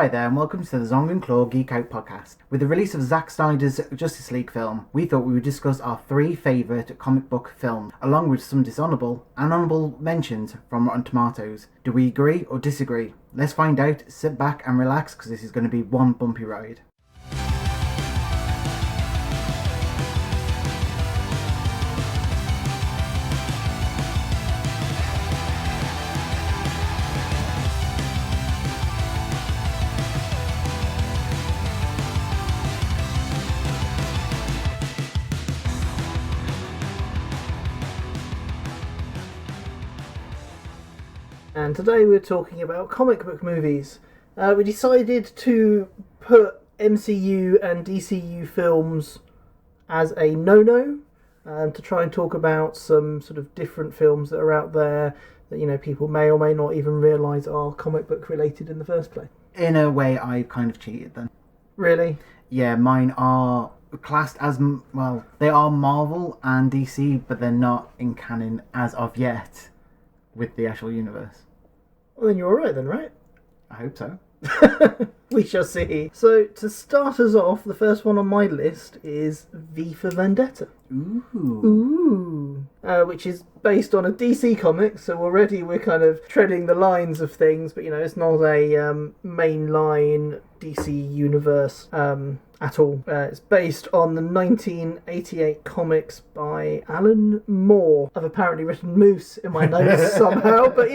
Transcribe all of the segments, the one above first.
Hi there and welcome to the Xiong and Klaw Geek Out podcast. With the release of Zack Snyder's Justice League film, we thought we would discuss our three favourite comic book films, along with some dishonourable and honourable mentions from Rotten Tomatoes. Do we agree or disagree? Let's find out, sit back and relax because this is going to be one bumpy ride. And today we're talking about comic book movies. We decided to put MCU and DCU films as a no-no, to try and talk about some sort of different films that are out there that, people may or may not even realise are comic book related in the first place. In a way, I kind of cheated then. Really? Yeah, mine are classed as, well, they are Marvel and DC, but they're not in canon as of yet with the actual universe. Well, then you're alright then, right? I hope so. We shall see. So, to start us off, the first one on my list is V for Vendetta. Ooh. Which is based on a DC comic, so already we're kind of treading the lines of things, but it's not a mainline DC universe at all. It's based on the 1988 comics by Alan Moore. I've apparently written Moose in my notes somehow, but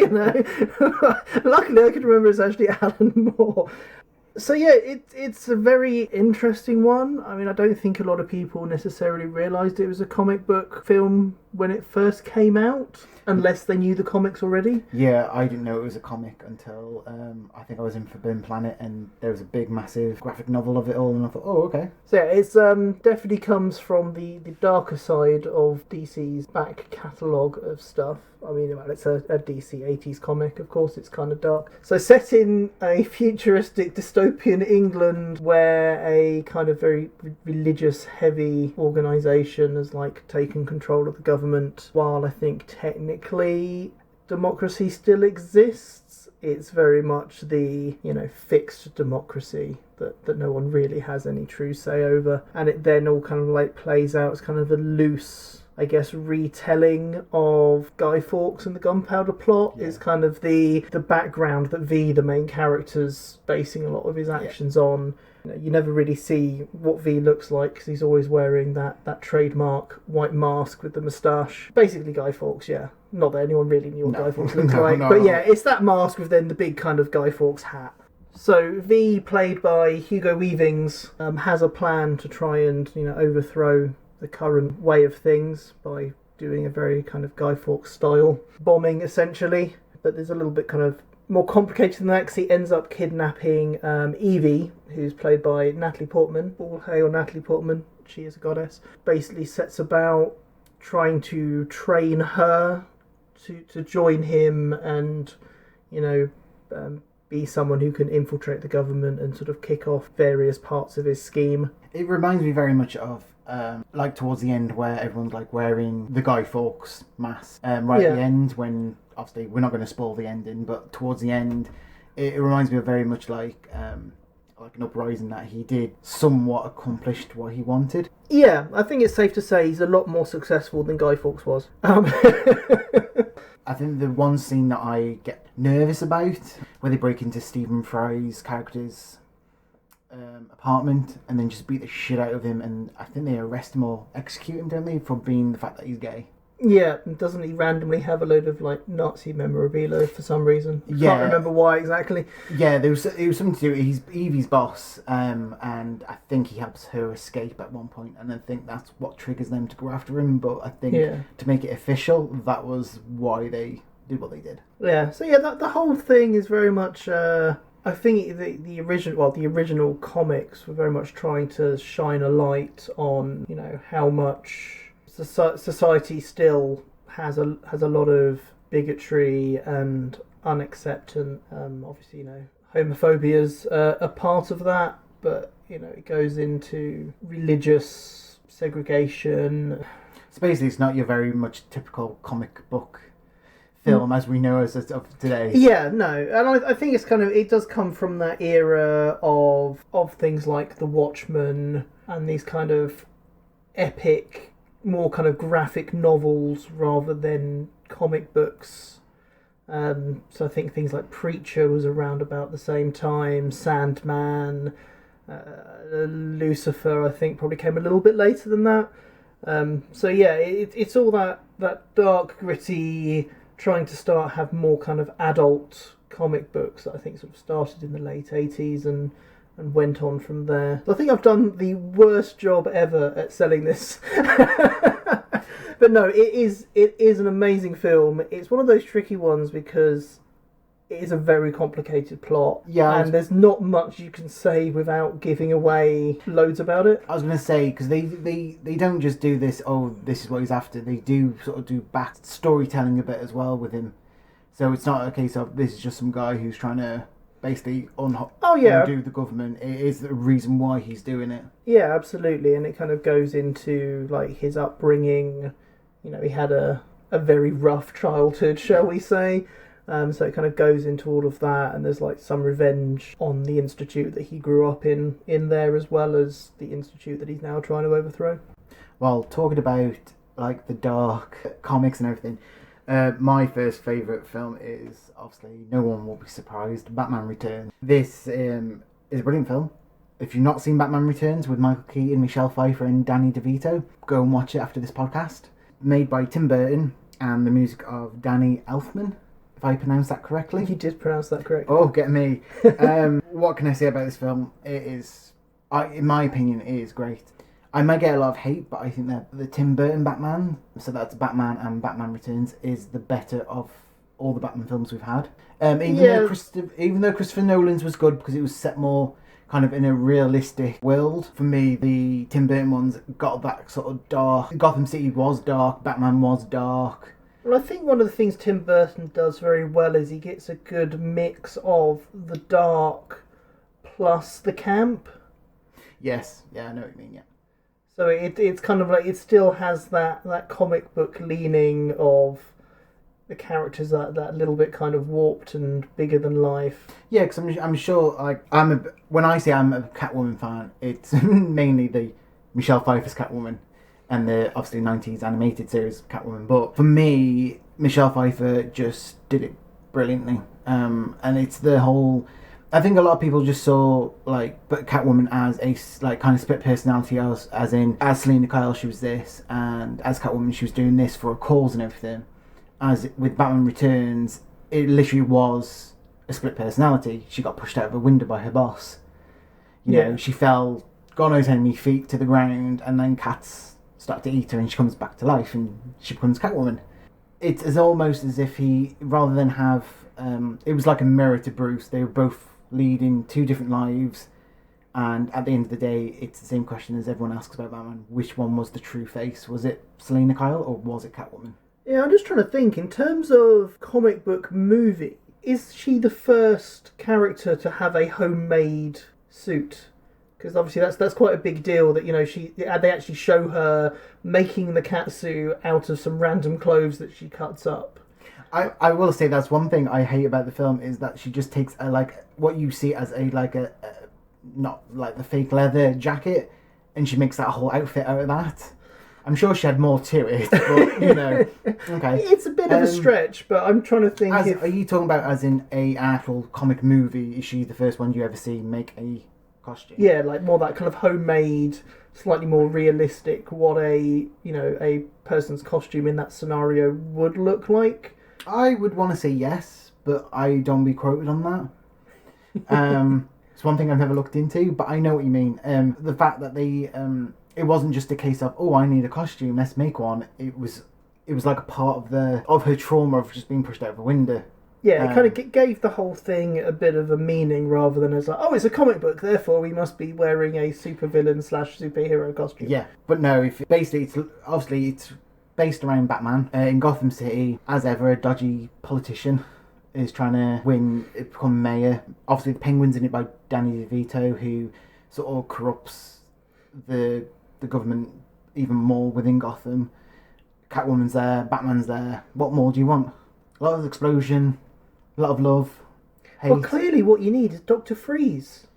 luckily I can remember it's actually Alan Moore. So yeah, it's a very interesting one. I mean, I don't think a lot of people necessarily realised it was a comic book film when it first came out, unless they knew the comics already. Yeah, I didn't know it was a comic until I think I was in Forbidden Planet and there was a big, massive graphic novel of it all, and I thought, oh, okay. So yeah, it's definitely comes from the darker side of DC's back catalogue of stuff. I mean, well, it's a DC 80s comic, of course, it's kind of dark. So set in a futuristic dystopian England where a kind of very religious heavy organisation has taken control of the government, while I think technically democracy still exists. It's very much the, fixed democracy that no one really has any true say over. And it then all kind of plays out as kind of a loose, I guess, retelling of Guy Fawkes and the Gunpowder Plot. Is kind of the background that V, the main character's basing a lot of his actions on. You never really see what V looks like because he's always wearing that trademark white mask with the moustache. Basically Guy Fawkes, yeah. Not that anyone really knew what Guy Fawkes looked like. But yeah, it's that mask with then the big kind of Guy Fawkes hat. So V, played by Hugo Weavings, has a plan to try and overthrow the current way of things by doing a very kind of Guy Fawkes style bombing, essentially. But there's a little bit kind of more complicated than that because he ends up kidnapping Evie, who's played by Natalie Portman. All hail Natalie Portman, she is a goddess. Basically sets about trying to train her to join him and, be someone who can infiltrate the government and sort of kick off various parts of his scheme. It reminds me very much of towards the end where everyone's wearing the Guy Fawkes mask. At the end, when obviously we're not going to spoil the ending, but towards the end, it reminds me of very much like an uprising that he did somewhat accomplished what he wanted. Yeah, I think it's safe to say he's a lot more successful than Guy Fawkes was. I think the one scene that I get nervous about, where they break into Stephen Fry's character's apartment and then just beat the shit out of him, and I think they arrest him or execute him, don't they, for being the fact that he's gay. Yeah, and doesn't he randomly have a load of Nazi memorabilia for some reason? Yeah. Can't remember why exactly. Yeah, it was something to do. He's Evie's boss, and I think he helps her escape at one point, and I think that's what triggers them to go after him. But I think to make it official, that was why they did what they did. Yeah. So yeah, the whole thing is very much. I think the original comics were very much trying to shine a light on how much society still has a lot of bigotry and unacceptance. Obviously, homophobia's a part of that, but it goes into religious segregation. So basically, it's not your very much typical comic book film as we know as of today. Yeah, no, and I think it's it does come from that era of things like The Watchmen and these kind of epic, more kind of graphic novels rather than comic books. So I think things like Preacher was around about the same time, Sandman, Lucifer I think probably came a little bit later than that. So yeah, it's all that dark, gritty, trying to have more kind of adult comic books that I think sort of started in the late 80s and went on from there. So I think I've done the worst job ever at selling this. But no, it is an amazing film. It's one of those tricky ones because it is a very complicated plot. Yeah, and there's not much you can say without giving away loads about it. I was going to say, because they don't just do this, oh, this is what he's after. They do sort of do back storytelling a bit as well with him. So it's not a case of this is just some guy who's trying to basically undo the government. It is the reason why he's doing it. Yeah, absolutely. And it kind of goes into like his upbringing. You know, he had a very rough childhood, shall we say. So it kind of goes into all of that, and there's like some revenge on the institute that he grew up in there, as well as the institute that he's now trying to overthrow. Well, talking about like the dark comics and everything, my first favourite film is, obviously, no one will be surprised, Batman Returns. This is a brilliant film. If you've not seen Batman Returns with Michael Keaton, Michelle Pfeiffer and Danny DeVito, go and watch it after this podcast. Made by Tim Burton and the music of Danny Elfman, if I pronounced that correctly. You did pronounce that correctly. Oh, get me. What can I say about this film? It is, in my opinion, it is great. I might get a lot of hate, but I think that the Tim Burton Batman, so that's Batman and Batman Returns, is the better of all the Batman films we've had. Even though Christopher Nolan's was good because it was set more kind of in a realistic world. For me, the Tim Burton ones got that sort of dark. Gotham City was dark, Batman was dark. Well, I think one of the things Tim Burton does very well is he gets a good mix of the dark plus the camp. Yes, yeah, I know what you mean, yeah. So it's kind of like, it still has that comic book leaning of the characters that little bit kind of warped and bigger than life. Yeah, because I'm sure, like, when I say I'm a Catwoman fan, it's mainly the Michelle Pfeiffer's Catwoman and the obviously 90s animated series Catwoman. But for me, Michelle Pfeiffer just did it brilliantly. And it's the whole, I think a lot of people just saw but Catwoman as a like kind of split personality, as Selena Kyle she was this, and as Catwoman she was doing this for a cause and everything. As with Batman Returns, it literally was a split personality. She got pushed out of a window by her boss. You know, she fell, God knows how many feet to the ground, and then cats start to eat her, and she comes back to life, and she becomes Catwoman. It's as almost as if he, rather than have, it was like a mirror to Bruce. They were both leading two different lives, and at the end of the day, it's the same question as everyone asks about Batman: which one was the true face? Was it Selena Kyle or was it Catwoman? Yeah, I'm just trying to think, in terms of comic book movie, is she the first character to have a homemade suit? Because obviously that's quite a big deal that, you know, they actually show her making the catsuit out of some random clothes that she cuts up. I will say that's one thing I hate about the film, is that she just takes what you see as a not like the fake leather jacket, and she makes that whole outfit out of that. I'm sure she had more to it, but, you know, okay. It's a bit of a stretch, but I'm trying to think Are you talking about as in an actual comic movie? Is she the first one you ever see make a costume? Yeah, like more that kind of homemade, slightly more realistic, what a person's costume in that scenario would look like? I would want to say yes, but I don't be quoted on that. It's one thing I've never looked into, but I know what you mean. The fact that they... it wasn't just a case of, oh, I need a costume, let's make one. It was like a part of her trauma of just being pushed out of a window. Yeah, it kind of gave the whole thing a bit of a meaning, rather than as like, oh, it's a comic book, therefore we must be wearing a supervillain / superhero costume. Yeah, but no, it's based around Batman in Gotham City. As ever, a dodgy politician is trying to become mayor. Obviously, the Penguin's in it by Danny DeVito, who sort of corrupts the government even more within Gotham. Catwoman's there, Batman's there. What more do you want? A lot of explosion, a lot of love, hate. Well, clearly what you need is Dr. Freeze.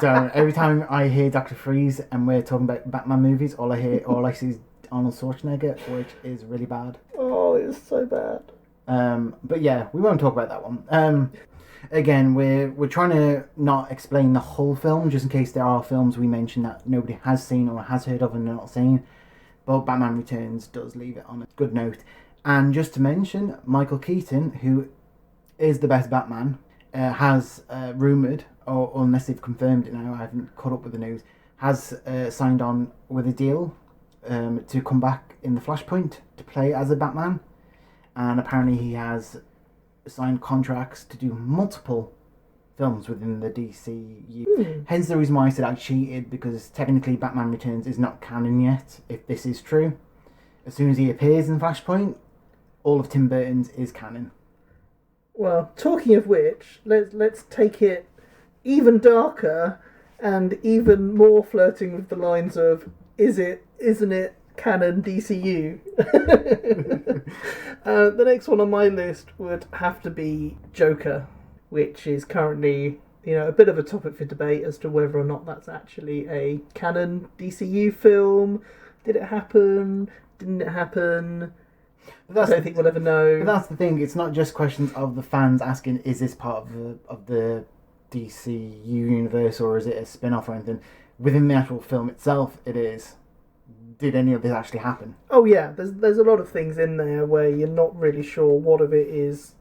Don't. Every time I hear Dr. Freeze and we're talking about Batman movies, all I see is Arnold Schwarzenegger, which is really bad. Oh, it's so bad. But yeah, we won't talk about that one. Again, we're trying to not explain the whole film, just in case there are films we mention that nobody has seen or has heard of and not seen. But Batman Returns does leave it on a good note. And just to mention, Michael Keaton, who is the best Batman, has rumoured, or unless they've confirmed it now, I haven't caught up with the news, has signed on with a deal to come back in the Flashpoint to play as a Batman. And apparently he has signed contracts to do multiple films within the DCU. Hence the reason why I said I cheated, because technically Batman Returns is not canon yet, if this is true. As soon as he appears in Flashpoint, all of Tim Burton's is canon. Well, talking of which, let's take it even darker and even more flirting with the lines of isn't it canon DCU? The next one on my list would have to be Joker, which is currently, a bit of a topic for debate as to whether or not that's actually a canon DCU film. Did it happen? Didn't it happen? I don't think we'll ever know. But that's the thing. It's not just questions of the fans asking, is this part of the DCU universe, or is it a spin-off or anything? Within the actual film itself, it is. Did any of this actually happen? Oh yeah, there's a lot of things in there where you're not really sure what of it is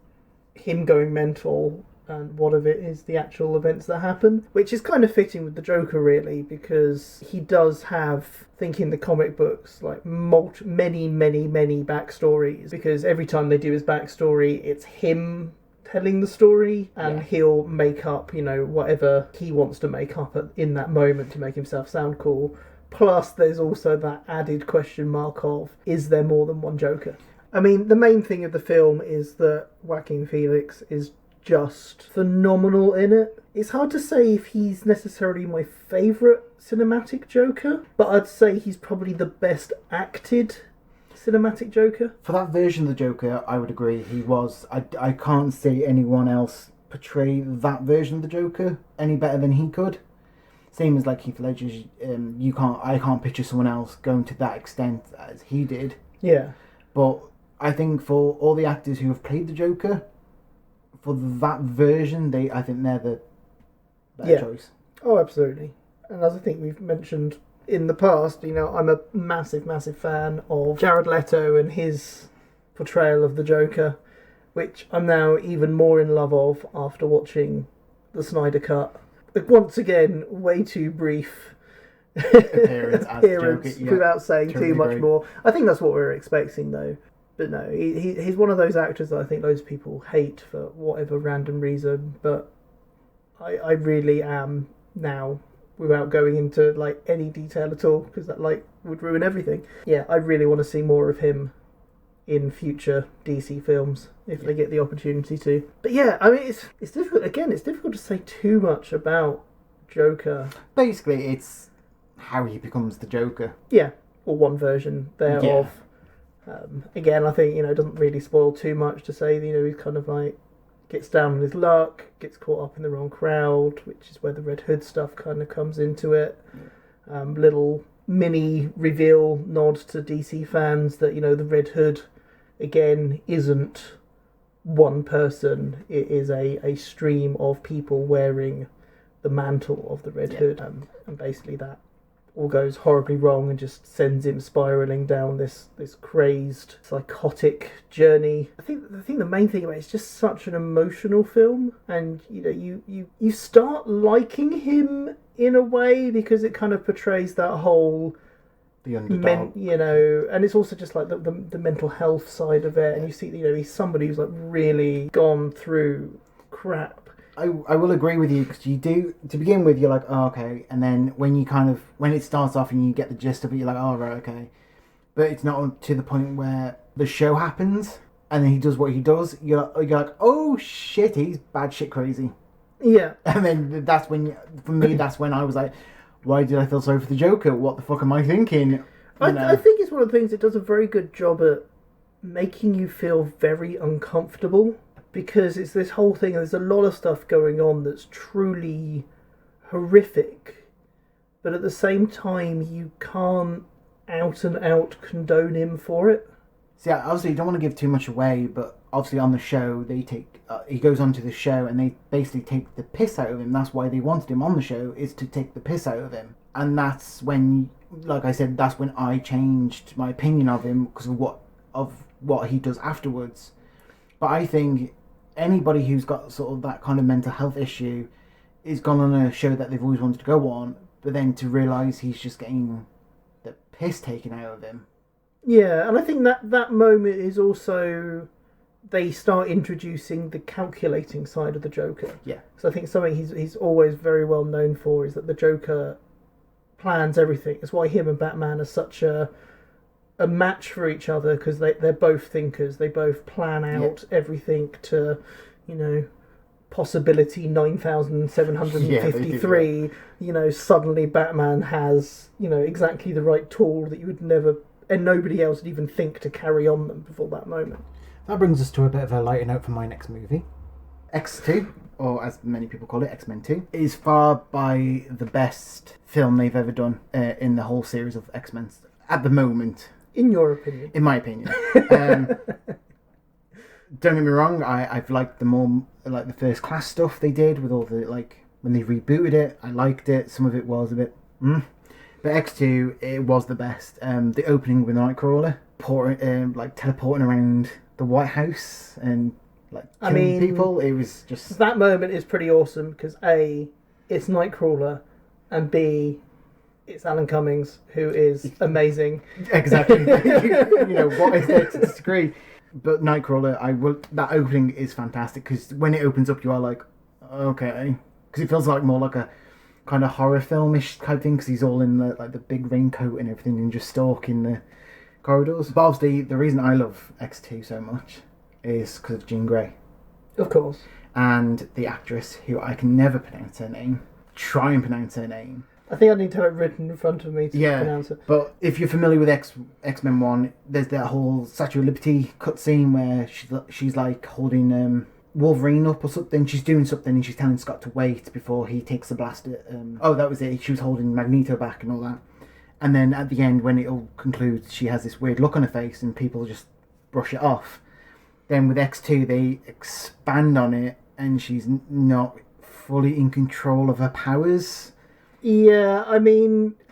him going mental and what of it is the actual events that happen, which is kind of fitting with the Joker, really, because he does have, I think in the comic books, like many backstories, because every time they do his backstory, it's him telling the story, and he'll make up, whatever he wants to make up in that moment to make himself sound cool. Plus, there's also that added question mark of, is there more than one Joker? I mean, the main thing of the film is that Joaquin Phoenix is just phenomenal in it. It's hard to say if he's necessarily my favourite cinematic Joker, but I'd say he's probably the best acted cinematic Joker. For that version of the Joker, I would agree he was. I can't see anyone else portray that version of the Joker any better than he could. Same as like Heath Ledger's, I can't picture someone else going to that extent as he did. Yeah. But I think for all the actors who have played the Joker, for that version, I think they're the better choice. Oh, absolutely. And as I think we've mentioned in the past, I'm a massive fan of Jared Leto and his portrayal of the Joker, which I'm now even more in love of after watching the Snyder Cut. Once again, way too brief appearance as Joker, without saying too much great. more. I think that's what we were expecting, though. But no, he's one of those actors that I think loads of people hate for whatever random reason. But I really am now, without going into like any detail at all, because that would ruin everything. Yeah, I really want to see more of him in future DC films if they get the opportunity to. But yeah, I mean, it's difficult. Again, it's difficult to say too much about Joker. Basically, it's how he becomes the Joker. Yeah, or one version thereof. Again, I think it doesn't really spoil too much to say that he's kind of like gets down on his luck, gets caught up in the wrong crowd, which is where the Red Hood stuff kind of comes into it. Little mini reveal nod to DC fans that the Red Hood again isn't one person, it is a stream of people wearing the mantle of the Red Hood, and basically that all goes horribly wrong and just sends him spiralling down this crazed, psychotic journey. I think the main thing about it is just such an emotional film, and you start liking him in a way because it kind of portrays that whole the underdog, and it's also just like the mental health side of it, and you see he's somebody who's like really gone through crap. I will agree with you, because you do, to begin with, you're like, oh, okay, and then when it starts off and you get the gist of it, you're like, oh, right, okay. But it's not to the point where the show happens and then he does what he does, you're like, oh shit, he's bad shit crazy. Yeah. And then that's when, for me, that's when I was like, why did I feel sorry for the Joker? What the fuck am I thinking? I think it's one of the things it does a very good job at making you feel very uncomfortable, because it's this whole thing. There's a lot of stuff going on that's truly horrific, but at the same time, you can't out and out condone him for it. So yeah, obviously you don't want to give too much away, but obviously on the show they take he goes onto the show and they basically take the piss out of him. That's why they wanted him on the show, is to take the piss out of him. And that's when, like I said, that's when I changed my opinion of him because of what he does afterwards. But I think anybody who's got sort of that kind of mental health issue is gone on a show that they've always wanted to go on, but then to realise he's just getting the piss taken out of him. Yeah, and I think that moment is also, they start introducing the calculating side of the Joker. Yeah. So I think something he's always very well known for is that the Joker plans everything. It's why him and Batman are such a match for each other, because they're both thinkers. They both plan out everything to, possibility 9,753. Suddenly Batman has, exactly the right tool that you would never, and nobody else would even think to carry on them before that moment. That brings us to a bit of a lighter note for my next movie. X2, or as many people call it, X-Men 2, is far by the best film they've ever done in the whole series of X-Men at the moment. In your opinion? In my opinion. Don't get me wrong, I've liked the First Class stuff they did with all the, when they rebooted it, I liked it. Some of it was a bit, But X2, it was the best. The opening with Nightcrawler, teleporting around the White House and killing people, it was just... That moment is pretty awesome because A, it's Nightcrawler, and B, it's Alan Cummings, who is amazing. Exactly. What is there to disagree? But Nightcrawler, that opening is fantastic because when it opens up, you are like, okay, because it feels like more like a kind of horror filmish type thing because he's all in the big raincoat and everything and just stalking the corridors. But obviously, the reason I love X2 so much is because of Jean Grey. Of course. And the actress, who I can never pronounce her name. Try and pronounce her name. I think I need to have it written in front of me to pronounce it. But if you're familiar with X-Men 1, there's that whole Statue of Liberty cutscene where she's holding Wolverine up or something. She's doing something and she's telling Scott to wait before he takes the blaster. That was it. She was holding Magneto back and all that. And then at the end, when it all concludes, she has this weird look on her face and people just brush it off. Then with X2, they expand on it and she's not fully in control of her powers. Yeah,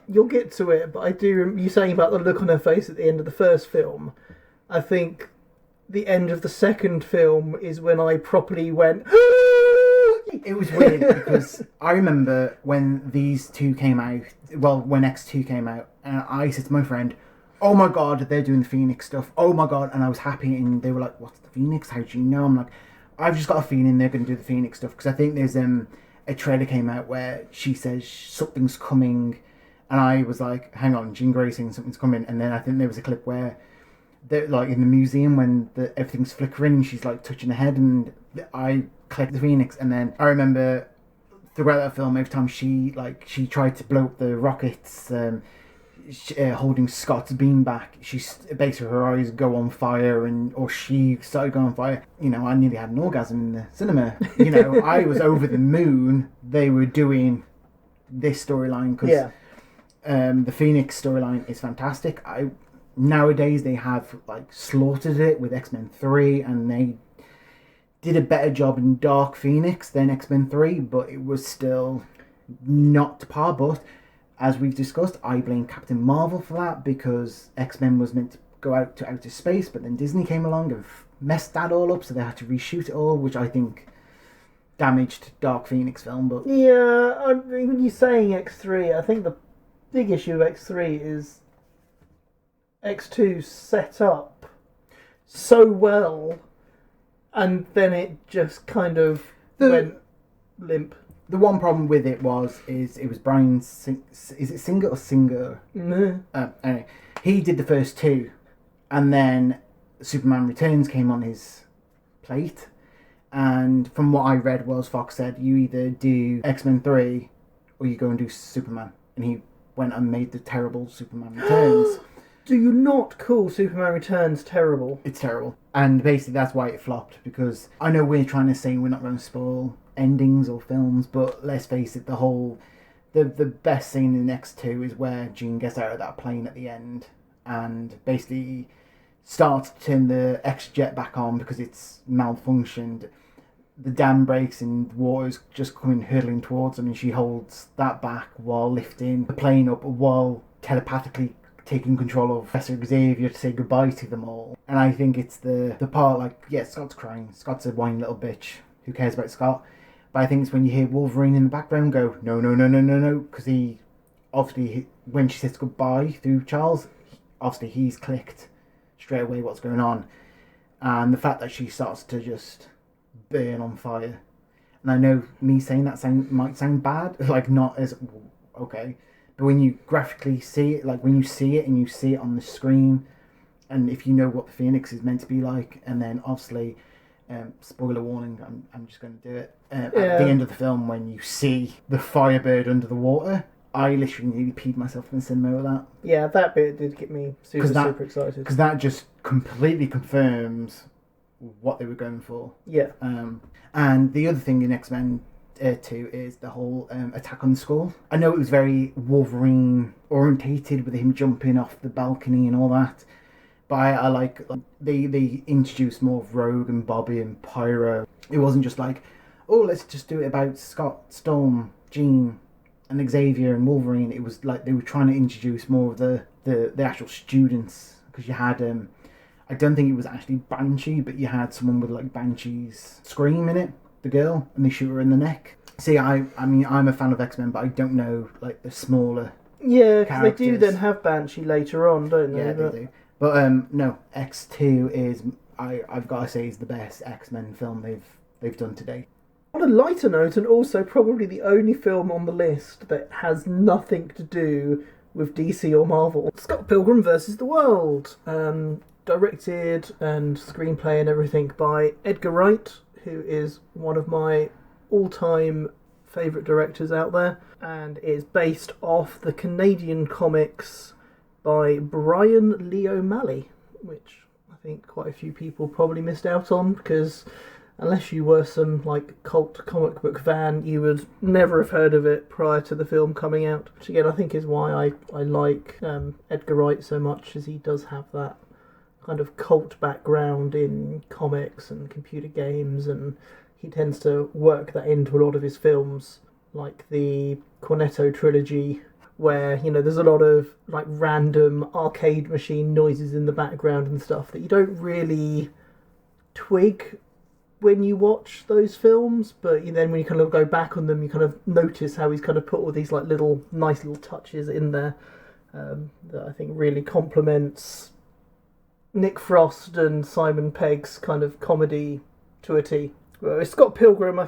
you'll get to it, but I do... You saying about the look on her face at the end of the first film, I think the end of the second film is when I properly went... It was weird because I remember when these two came out, when X2 came out, and I said to my friend, oh my god, they're doing the Phoenix stuff, oh my god, and I was happy, and they were like, what's the Phoenix, how do you know? I'm like, I've just got a feeling they're going to do the Phoenix stuff, because I think there's a trailer came out where she says something's coming, and I was like, hang on, Jean Grey saying something's coming, and then I think there was a clip where they're in the museum when everything's flickering and she's touching her head, and I clicked the Phoenix, and then I remember throughout that film every time she tried to blow up the rockets, holding Scott's beam back, basically her eyes go on fire, or she started going on fire. I nearly had an orgasm in the cinema. I was over the moon they were doing this storyline because the Phoenix storyline is fantastic. Nowadays they have slaughtered it with X-Men 3, and they did a better job in Dark Phoenix than X-Men 3, but it was still not to par. But as we've discussed, I blame Captain Marvel for that, because X-Men was meant to go out to outer space, but then Disney came along and messed that all up, so they had to reshoot it all, which I think damaged Dark Phoenix film. But yeah, when you're saying X3, I think the big issue of X3 is X2 set up so well, and then it just kind of went limp. The one problem with it was it was Bryan is it Singer or Singer? Anyway, he did the first two, and then Superman Returns came on his plate, and from what I read was Fox said you either do X-Men 3 or you go and do Superman, and he went and made the terrible Superman Returns. Do you not call Superman Returns terrible? It's terrible. And basically that's why it flopped, because I know we're trying to say we're not going to spoil endings or films, but let's face it, the best scene in the next two is where Jean gets out of that plane at the end and basically starts to turn the X-Jet back on because it's malfunctioned. The dam breaks and water's just coming hurtling towards them, and she holds that back while lifting the plane up, while telepathically taking control of Professor Xavier to say goodbye to them all. And I think it's the part, like, yeah, Scott's crying. Scott's a whiny little bitch. Who cares about Scott? But I think it's when you hear Wolverine in the background go, no, no, no, no, no, no, because he, obviously, when she says goodbye through Charles, obviously he's clicked straight away what's going on. And the fact that she starts to just burn on fire. And I know me saying that might sound bad, like not as, okay, but when you graphically see it, like when you see it and you see it on the screen, and if you know what the Phoenix is meant to be like, and then obviously, spoiler warning, I'm just going to do it. At the end of the film, when you see the Firebird under the water, I literally nearly peed myself in the cinema with that. Yeah, that bit did get me super excited. Because that just completely confirms what they were going for. Yeah. And the other thing in X-Men 2 is the whole attack on the school. I know it was very Wolverine orientated with him jumping off the balcony and all that, but I like they introduced more of Rogue and Bobby and Pyro. It wasn't just like, oh, let's just do it about Scott, Storm, Jean and Xavier and Wolverine. It was like they were trying to introduce more of the actual students, because you had I don't think it was actually Banshee, but you had someone with like Banshee's scream in it, the girl, and they shoot her in the neck. See, I mean, I'm a fan of X-Men, but I don't know like the smaller. Yeah, because they do then have Banshee later on, don't they? Yeah, they do. But no, X2 is I've got to say is the best X-Men film they've done today. On a lighter note, and also probably the only film on the list that has nothing to do with DC or Marvel, Scott Pilgrim vs. the World. Directed and screenplay and everything by Edgar Wright, who is one of my all-time favourite directors out there, and is based off the Canadian comics by Brian Lee O'Malley, which I think quite a few people probably missed out on, because unless you were some like cult comic book fan, you would never have heard of it prior to the film coming out, which again I think is why I like Edgar Wright so much, as he does have that kind of cult background in comics and computer games, and he tends to work that into a lot of his films, like the Cornetto trilogy, where, you know, there's a lot of like random arcade machine noises in the background and stuff that you don't really twig when you watch those films, but then when you kind of go back on them, you kind of notice how he's kind of put all these like nice little touches in there that I think really complements Nick Frost and Simon Pegg's kind of comedy to a T. Well, Scott Pilgrim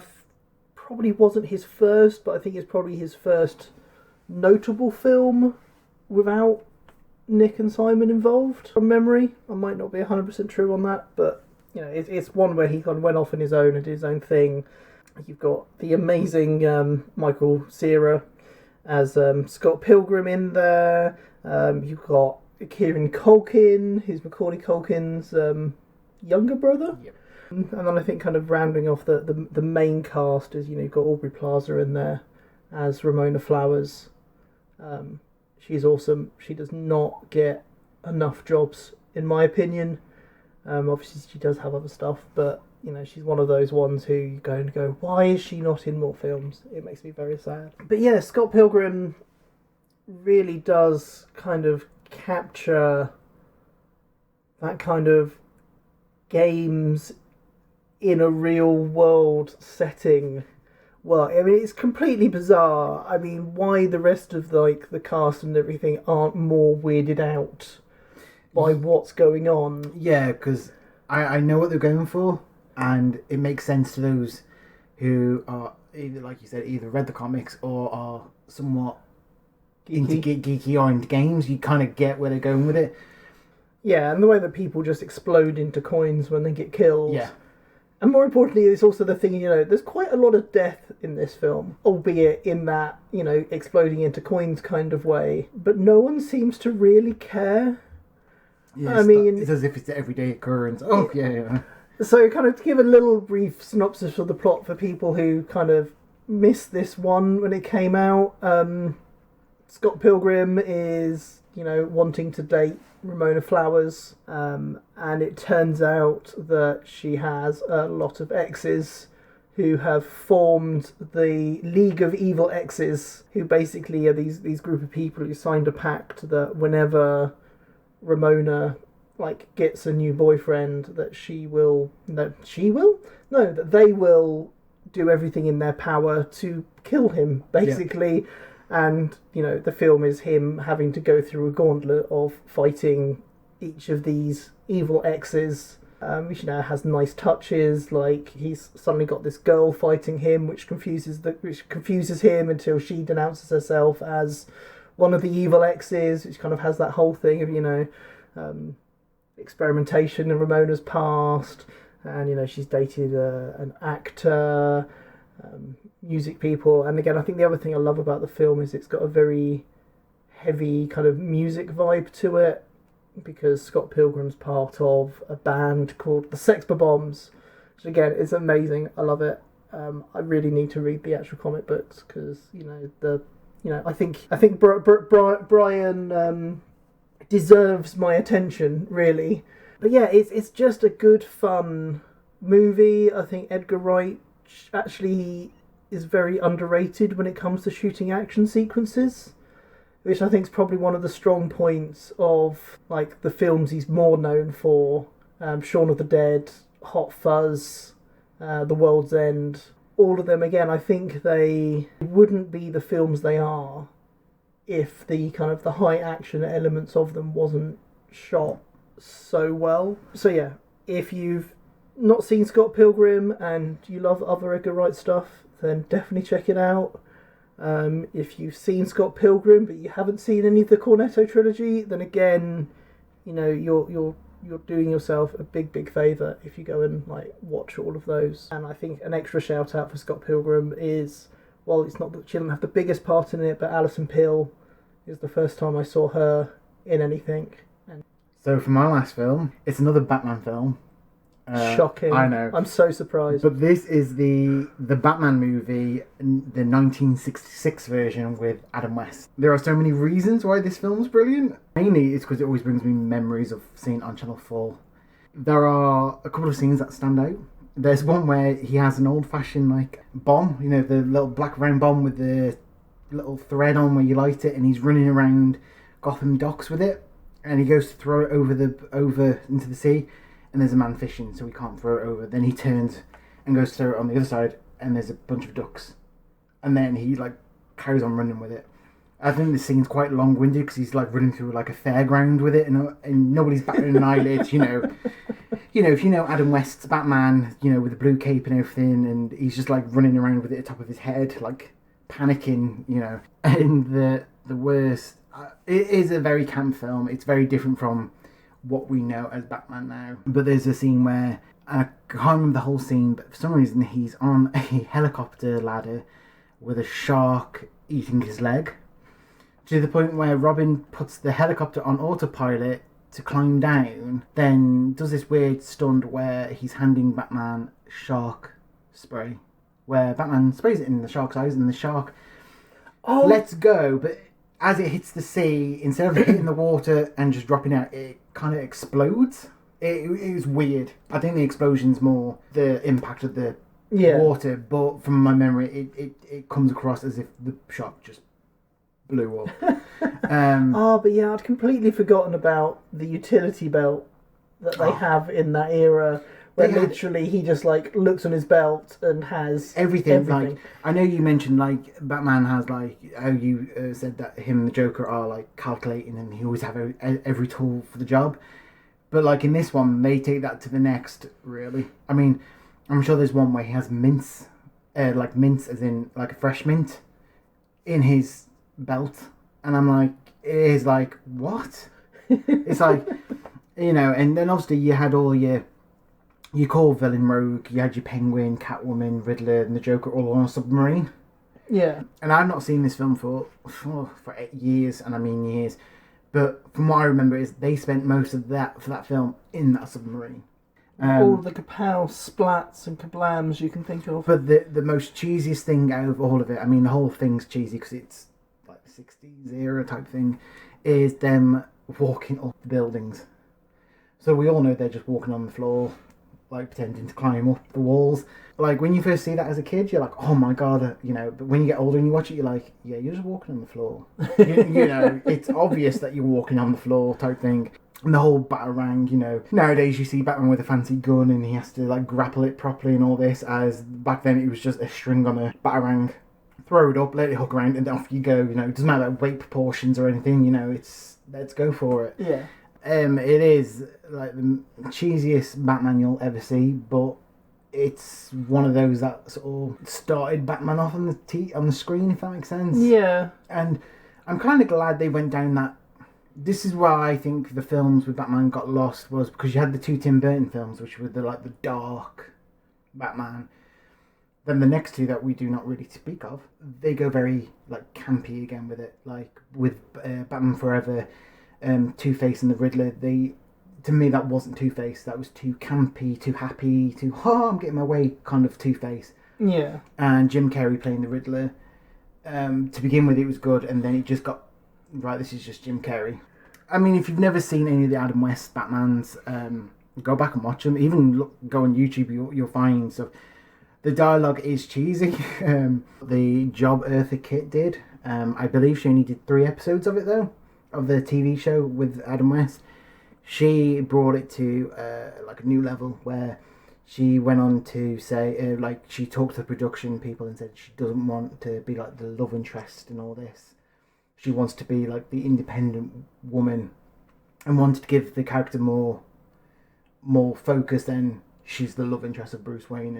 probably wasn't his first, but I think it's probably his first notable film without Nick and Simon involved, from memory. I might not be 100% true on that, but you know, it's one where he kind of went off on his own and did his own thing. You've got the amazing Michael Cera as Scott Pilgrim in there. You've got Kieran Culkin, who's Macaulay Culkin's younger brother. Yep. And then I think kind of rounding off the main cast is, you know, you've got Aubrey Plaza in there as Ramona Flowers. She's awesome. She does not get enough jobs, in my opinion. Obviously she does have other stuff, but you know, she's one of those ones who you go and go, why is she not in more films? It makes me very sad. But yeah, Scott Pilgrim really does kind of capture that kind of games in a real world setting. Well, I mean, it's completely bizarre. I mean, why the rest of like the cast and everything aren't more weirded out by what's going on? Yeah, because I know what they're going for, and it makes sense to those who are either, like you said, either read the comics or are somewhat into geeky or into games. You kind of get where they're going with it. Yeah, and the way that people just explode into coins when they get killed. Yeah. And more importantly, it's also the thing, you know, there's quite a lot of death in this film, albeit in that, you know, exploding into coins kind of way. But no one seems to really care Yeah, it's as if it's an everyday occurrence. Oh, yeah. So kind of to give a little brief synopsis of the plot for people who kind of missed this one when it came out. Scott Pilgrim is, wanting to date Ramona Flowers, and it turns out that she has a lot of exes who have formed the League of Evil Exes, who basically are these group of people who signed a pact that whenever Ramona gets a new boyfriend, that that they will do everything in their power to kill him, basically. Yeah. And the film is him having to go through a gauntlet of fighting each of these evil exes, which has nice touches, like he's suddenly got this girl fighting him, which confuses him until she denounces herself as one of the evil exes, which kind of has that whole thing of experimentation in Ramona's past, and she's dated an actor, music people. And again, I think the other thing I love about the film is it's got a very heavy kind of music vibe to it, because Scott Pilgrim's part of a band called the Sex Bombs, which again is amazing. I love it. I really need to read the actual comic books, because I think Brian deserves my attention, really. But yeah, it's just a good fun movie. I think Edgar Wright actually is very underrated when it comes to shooting action sequences, which I think is probably one of the strong points of the films he's more known for. Shaun of the Dead, Hot Fuzz, The World's End, all of them. Again, I think they wouldn't be the films they are if the kind of the high action elements of them wasn't shot so well. So yeah, if you've not seen Scott Pilgrim and you love other Edgar Wright stuff, then definitely check it out. If you've seen Scott Pilgrim but you haven't seen any of the Cornetto trilogy, then again, you're doing yourself a big favour if you go and watch all of those. And I think an extra shout out for Scott Pilgrim is, well, it's not that she doesn't have the biggest part in it, but Alison Pill is the first time I saw her in anything. So for my last film, it's another Batman film. Shocking. I know. I'm so surprised. But this is the Batman movie, the 1966 version with Adam West. There are so many reasons why this film's brilliant. Mainly it's because it always brings me memories of seeing it on Channel 4. There are a couple of scenes that stand out. There's one where he has an old-fashioned bomb, the little black round bomb with the little thread on where you light it, and he's running around Gotham docks with it, and he goes to throw it over into the sea, and there's a man fishing, so he can't throw it over. Then he turns and goes to throw it on the other side, and there's a bunch of ducks, and then he carries on running with it. I think this scene's quite long-winded because he's running through a fairground with it, and nobody's batting an eyelid. If you know Adam West's Batman, with the blue cape and everything, and he's just running around with it at the top of his head, panicking, And the worst, it is a very camp film. It's very different from what we know as Batman now. But there's a scene where, I can't remember the whole scene, but for some reason he's on a helicopter ladder with a shark eating his leg, to the point where Robin puts the helicopter on autopilot to climb down, then does this weird stunt where he's handing Batman shark spray, where Batman sprays it in the shark's eyes, and the shark lets go, but as it hits the sea, instead of hitting the water and just dropping out, it kind of explodes. It was weird. I think the explosion's more the impact of the water, but from my memory, it comes across as if the shark just blew up. But yeah, I'd completely forgotten about the utility belt that they have in that era, where literally he just looks on his belt and has everything. I know you mentioned Batman has how you said that him and the Joker are calculating, and he always have every tool for the job. But in this one, they take that to the next. Really, I mean, I'm sure there's one where he has mints, mints as in a fresh mint, in his belt, and I'm it is what? It's and then obviously you had all your core villain rogue, you had your Penguin, Catwoman, Riddler, and the Joker all on a submarine. Yeah. And I've not seen this film for 8 years, and I mean years, But from what I remember is they spent most of that for that film in that submarine. All the kapow, splats and kablams you can think of. But the most cheesiest thing out of all of it, I mean, the whole thing's cheesy because it's like the 60s era type thing, is them walking up the buildings. So we all know they're just walking on the floor, like pretending to climb up the walls. Like when you first see that as a kid, you're like, oh my god, you know. But when you get older and you watch it, you're like, yeah, you're just walking on the floor. you know, it's obvious that you're walking on the floor type thing. And the whole batarang, you know, nowadays you see Batman with a fancy gun and he has to like grapple it properly and all this, as back then it was just a string on a batarang. Throw it up, let it hook around and off you go, you know. It doesn't matter about weight proportions or anything, you know, it's let's go for it. Yeah. It is like the cheesiest Batman you'll ever see, but it's one of those that sort of started Batman off on the screen, if that makes sense. Yeah. And I'm kind of glad they went down that. This is why I think the films with Batman got lost, was because you had the two Tim Burton films, which were the dark Batman. Then the next two that we do not really speak of, they go very like campy again with it, like with Batman Forever, Two-Face and the Riddler. To me, that wasn't Two-Face. That was too campy, too happy, too I'm getting my way kind of Two-Face. Yeah. And Jim Carrey playing the Riddler. To begin with, it was good, and then it just got right. This is just Jim Carrey. I mean, if you've never seen any of the Adam West Batmans, go back and watch them. Even go on YouTube, you'll find stuff. The dialogue is cheesy. The job Eartha Kitt did, I believe she only did 3 episodes of it though, of the TV show with Adam West. She brought it to like a new level where she went on to say, like she talked to the production people and said she doesn't want to be like the love interest and all this. She wants to be like the independent woman and wanted to give the character more focus than she's the love interest of Bruce Wayne.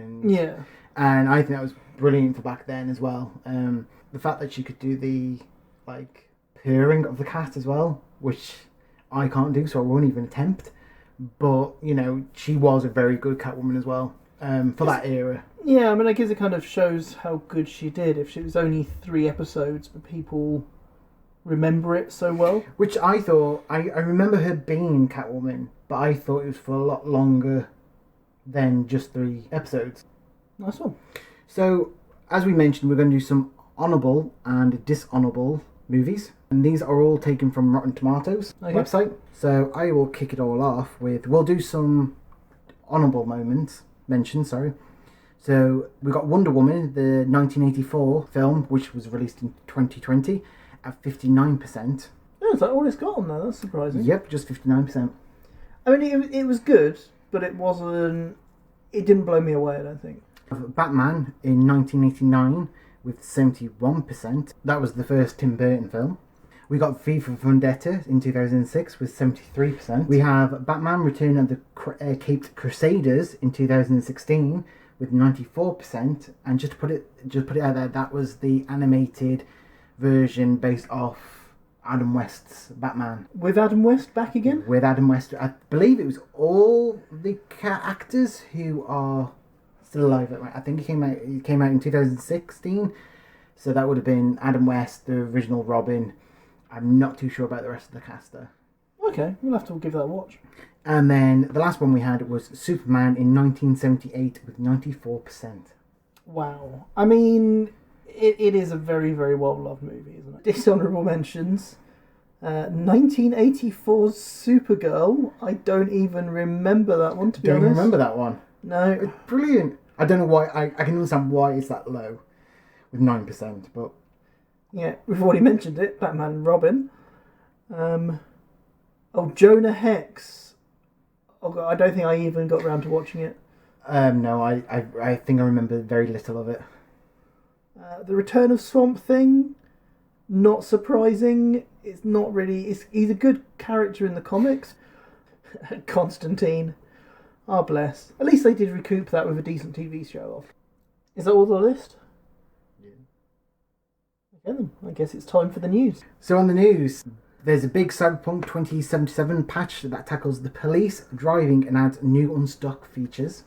And I think that was brilliant for back then as well. The fact that she could do the like purring of the cat as well, which I can't do, so I won't even attempt. But, you know, she was a very good Catwoman as well, for that era. Yeah, I mean, I guess it kind of shows how good she did. If it was only 3 episodes, but people remember it so well. Which I thought, I remember her being Catwoman, but I thought it was for a lot longer than just 3 episodes. Nice one. So, as we mentioned, we're going to do some honourable and dishonourable movies. And these are all taken from Rotten Tomatoes website. So I will kick it all off with, we'll do some honourable mentions. So we got Wonder Woman, the 1984 film, which was released in 2020 at 59%. Oh, is that all it's got on there? That's surprising. Yep, just 59%. I mean, it was good, but it didn't blow me away, I don't think. Batman in 1989 with 71%. That was the first Tim Burton film. We got V for Vendetta in 2006 with 73%. We have Batman Return of the Caped Crusaders in 2016 with 94%. And just to put it out there, that was the animated version based off Adam West's Batman. With Adam West back again? With Adam West. I believe it was all the actors who are still alive. I think it came out in 2016. So that would have been Adam West, the original Robin. I'm not too sure about the rest of the cast though. Okay, we'll have to give that a watch. And then the last one we had was Superman in 1978 with 94%. Wow. I mean, it is a very, very well-loved movie, isn't it? Dishonourable mentions. 1984's Supergirl. I don't even remember that one, to be honest. Don't remember that one? No. It's brilliant. I don't know why. I can understand why it's that low with 9%, but... Yeah, we've already mentioned it. Batman and Robin. Jonah Hex. Oh God, I don't think I even got around to watching it. No, I think I remember very little of it. The Return of Swamp Thing. Not surprising. It's not really... He's a good character in the comics. Constantine. Ah, bless. At least they did recoup that with a decent TV show off. Is that all the list? Yeah, then. I guess it's time for the news. So on the news, there's a big Cyberpunk 2077 patch that tackles the police, driving, and adds new unstuck features.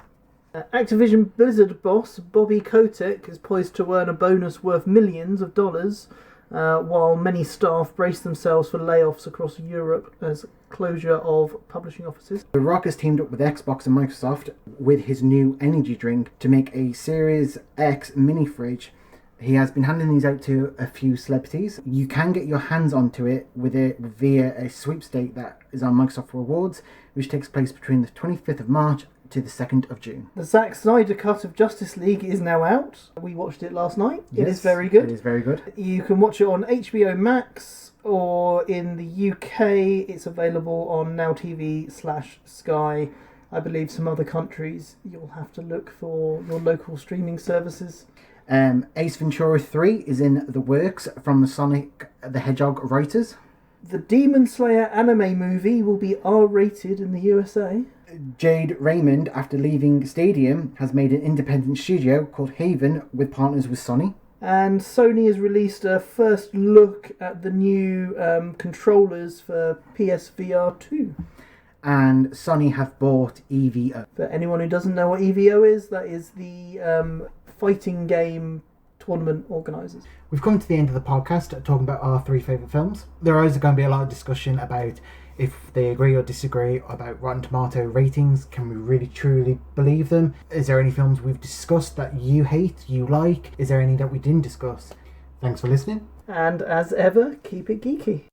Activision Blizzard boss Bobby Kotick is poised to earn a bonus worth millions of dollars while many staff brace themselves for layoffs across Europe as closure of publishing offices. The Rock has teamed up with Xbox and Microsoft with his new energy drink to make a Series X mini fridge. He has been handing these out to a few celebrities. You can get your hands onto it via a sweepstake that is on Microsoft Rewards, which takes place between the 25th of March to the 2nd of June. The Zack Snyder cut of Justice League is now out. We watched it last night. Yes, it is very good. It is very good. You can watch it on HBO Max, or in the UK it's available on Now TV/Sky. I believe some other countries you'll have to look for your local streaming services. Ace Ventura 3 is in the works from the Sonic the Hedgehog writers. The Demon Slayer anime movie will be R-rated in the USA. Jade Raymond, after leaving Stadium, has made an independent studio called Haven with partners with Sony. And Sony has released a first look at the new controllers for PSVR 2. And Sony have bought EVO. For anyone who doesn't know what EVO is, that is the fighting game tournament organisers. We've come to the end of the podcast talking about our 3 favourite films. There is going to be a lot of discussion about if they agree or disagree about Rotten Tomato ratings. Can we really truly believe them? Is there any films we've discussed that you hate, you like? Is there any that we didn't discuss? Thanks for listening. And as ever, keep it geeky.